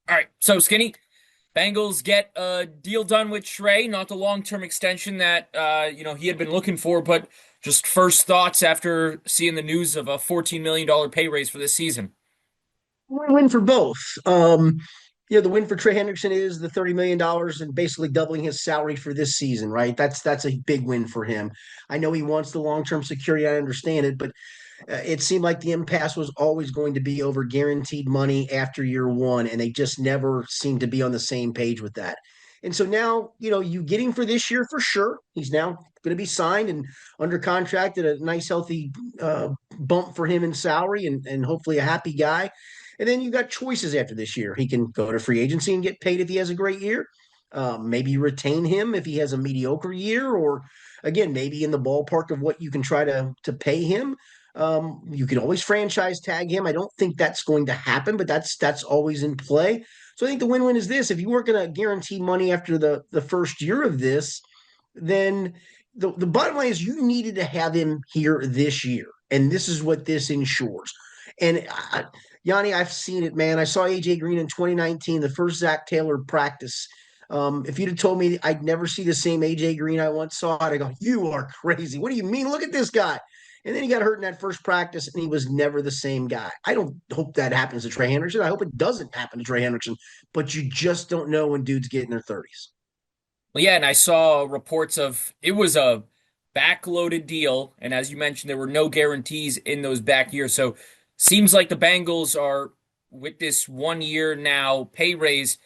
All right, so Skinny, Bengals get a deal done with Trey, not the long-term extension that he had been looking for, but just first thoughts after seeing the news of a $14 million pay raise for this season. Win for both. The win for Trey Hendrickson is the $30 million and basically doubling his salary for this season, right? That's a big win for him. I know he wants the long-term security. I understand it, but it seemed like the impasse was always going to be over guaranteed money after year one, and they just never seemed to be on the same page with that. And so now, you get him for this year for sure. He's now going to be signed and under contract at a nice, healthy bump for him in salary and hopefully a happy guy. And then you got choices after this year. He can go to free agency and get paid if he has a great year. Maybe retain him if he has a mediocre year, or again, maybe in the ballpark of what you can try to pay him. You can always franchise tag him. I don't think that's going to happen, but that's always in play. So I think the win-win is this: if you weren't going to guarantee money after the first year of this, then the bottom line is you needed to have him here this year, and this is what this ensures. And Yanni, I've seen it, man. I saw AJ Green in 2019, the first Zach Taylor practice. If you'd have told me I'd never see the same AJ Green I once saw, I'd go, "You are crazy. What do you mean? Look at this guy." And then he got hurt in that first practice, and he was never the same guy. I don't hope that happens to Trey Hendrickson. I hope it doesn't happen to Trey Hendrickson, but you just don't know when dudes get in their 30s. Well, yeah, and I saw reports of it was a backloaded deal, and as you mentioned, there were no guarantees in those back years. So seems like the Bengals are with this 1 year now pay raise.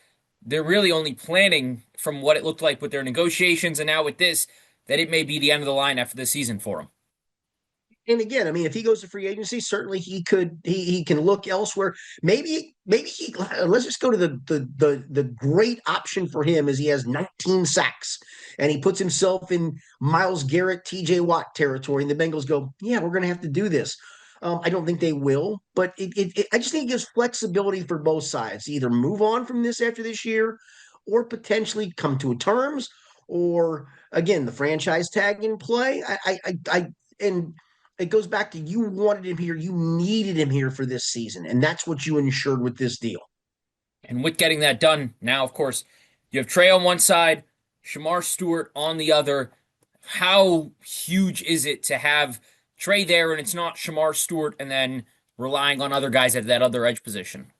They're really only planning from what it looked like with their negotiations, and now with this, that it may be the end of the line after the season for them. And again, I mean, if he goes to free agency, certainly he can look elsewhere. Maybe he let's just go to the great option for him is he has 19 sacks and he puts himself in Myles Garrett, TJ Watt territory, and the Bengals go, yeah, we're gonna have to do this. I don't think they will, but I just think it gives flexibility for both sides to either move on from this after this year or potentially come to terms, or again, the franchise tag in play. And it goes back to you wanted him here, you needed him here for this season, and that's what you ensured with this deal. And with getting that done, now, of course, you have Trey on one side, Shamar Stewart on the other. How huge is it to have Trey there and it's not Shamar Stewart and then relying on other guys at that other edge position?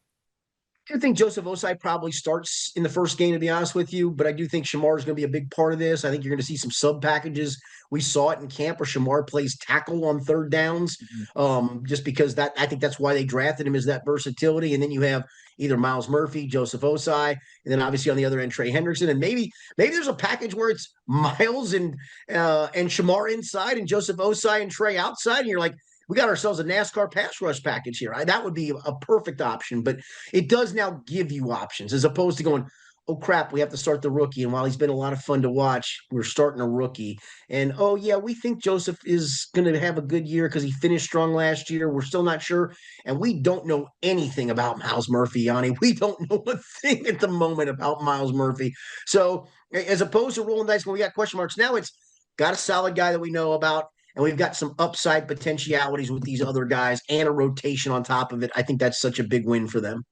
I think Joseph Osai probably starts in the first game, to be honest with you, but I do think Shamar is going to be a big part of this. I think you're going to see some sub packages. We saw it in camp where Shamar plays tackle on third downs, Mhm. just because that I think that's why they drafted him, is that versatility. And then you have either Miles Murphy, Joseph Osai, and then obviously on the other end Trey Hendrickson, and maybe there's a package where it's Miles and Shamar inside and Joseph Osai and Trey outside, and you're like, we got ourselves a NASCAR pass rush package here. That would be a perfect option, but it does now give you options as opposed to going, oh crap, we have to start the rookie. And while he's been a lot of fun to watch, we're starting a rookie. And oh yeah, we think Joseph is going to have a good year because he finished strong last year. We're still not sure, and we don't know anything about Miles Murphy, Yanni. We don't know a thing at the moment about Miles Murphy. So as opposed to rolling dice when we got question marks, now it's got a solid guy that we know about, and we've got some upside potentialities with these other guys and a rotation on top of it. I think that's such a big win for them.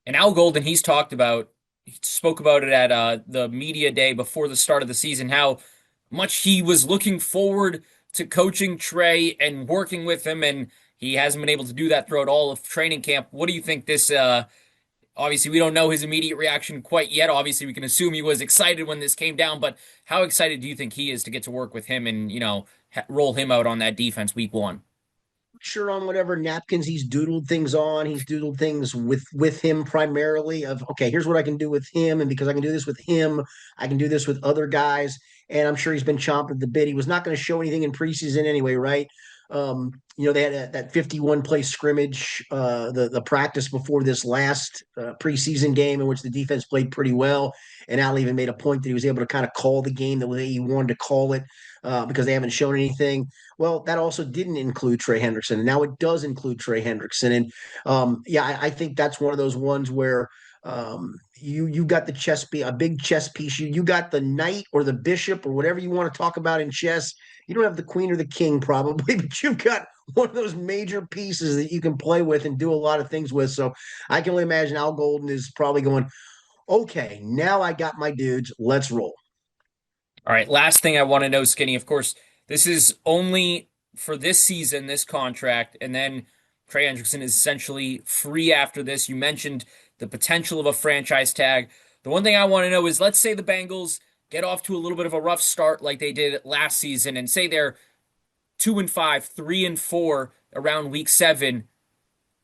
And Al Golden, he spoke about it at the media day before the start of the season, how much he was looking forward to coaching Trey and working with him, and he hasn't been able to do that throughout all of training camp. What do you think this? Obviously, we don't know his immediate reaction quite yet. Obviously, we can assume he was excited when this came down, but how excited do you think he is to get to work with him and roll him out on that defense week one? Sure, on whatever napkins he's doodled things on. He's doodled things with him primarily of, okay, here's what I can do with him, and because I can do this with him, I can do this with other guys. And I'm sure he's been chomping at the bit. He was not going to show anything in preseason anyway, right? They had that 51 play scrimmage, the practice before this last preseason game in which the defense played pretty well. And Al even made a point that he was able to kind of call the game the way he wanted to call it, because they haven't shown anything. Well, that also didn't include Trey Hendrickson, and now it does include Trey Hendrickson. And yeah, I think that's one of those ones where you got the chess piece, a big chess piece. You got the knight or the bishop or whatever you want to talk about in chess. You don't have the queen or the king probably, but you've got one of those major pieces that you can play with and do a lot of things with. So I can only imagine Al Golden is probably going, okay, now I got my dudes. Let's roll. All right, last thing I want to know, Skinny. Of course, this is only for this season, this contract, and then Trey Hendrickson is essentially free after this. You mentioned the potential of a franchise tag. The one thing I want to know is, let's say the Bengals get off to a little bit of a rough start like they did last season, and say they're 2-5, 3-4 around week 7.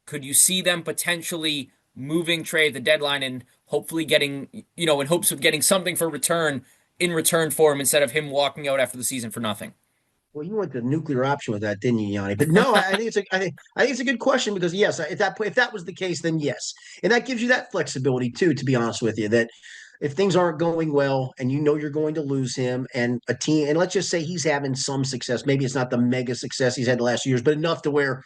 Could you see them potentially moving Trey at the deadline and hopefully getting, in hopes of getting something in return for him instead of him walking out after the season for nothing? Well, you went the nuclear option with that, didn't you, Yanni? But no, I think it's a good question because yes, at that point, if that was the case, then yes, and that gives you that flexibility too. To be honest with you, that if things aren't going well and you know you're going to lose him and a team, and let's just say he's having some success, maybe it's not the mega success he's had the last years, but enough to where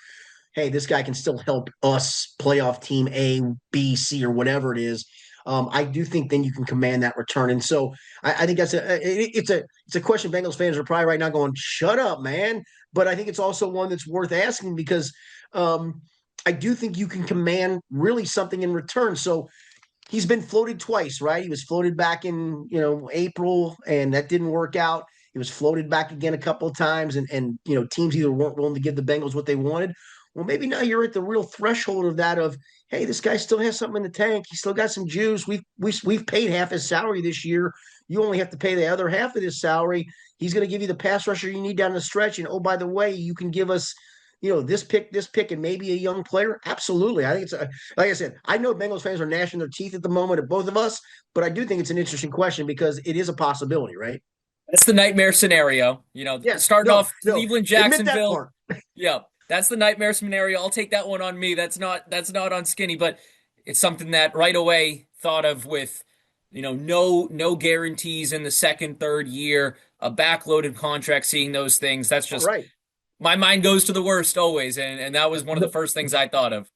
hey, this guy can still help us playoff team A, B, C, or whatever it is. I do think then you can command that return, and so I think it's a question Bengals fans are probably right now going, "Shut up, man!" But I think it's also one that's worth asking because I do think you can command really something in return. So he's been floated twice, right? He was floated back in April, and that didn't work out. He was floated back again a couple of times, and teams either weren't willing to give the Bengals what they wanted. Well, maybe now you're at the real threshold of that of, hey, this guy still has something in the tank. He's still got some juice. We've paid half his salary this year. You only have to pay the other half of his salary. He's going to give you the pass rusher you need down the stretch. And oh, by the way, you can give us this pick, and maybe a young player. Absolutely. I think like I said, I know Bengals fans are gnashing their teeth at the moment at both of us, but I do think it's an interesting question because it is a possibility, right? That's the nightmare scenario. Yes. Starting No, off no. Cleveland, Admit that Jacksonville. part. Yeah, that's the nightmare scenario. I'll take that one on me. That's not on Skinny, but it's something that right away thought of with, no guarantees in the second, third year, a backloaded contract, seeing those things. That's All just right. my mind goes to the worst always, and that was one of the No, first things I thought of.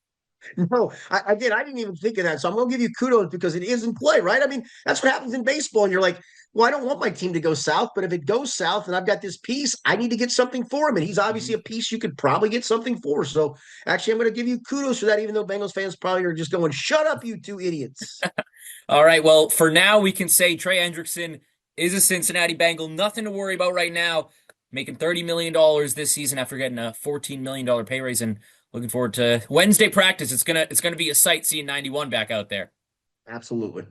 no, I did. I didn't even think of that. So I'm going to give you kudos because it is in play, right? I mean, that's what happens in baseball. And you're like, well, I don't want my team to go south, but if it goes south and I've got this piece, I need to get something for him. And he's obviously Mhm. a piece you could probably get something for. So actually, I'm going to give you kudos for that, even though Bengals fans probably are just going, shut up, you two idiots. All right, well, for now we can say Trey Hendrickson is a Cincinnati Bengal. Nothing to worry about right now. Making $30 million this season after getting a $14 million pay raise, and looking forward to Wednesday practice. It's gonna be a sight seeing 91 back out there. Absolutely.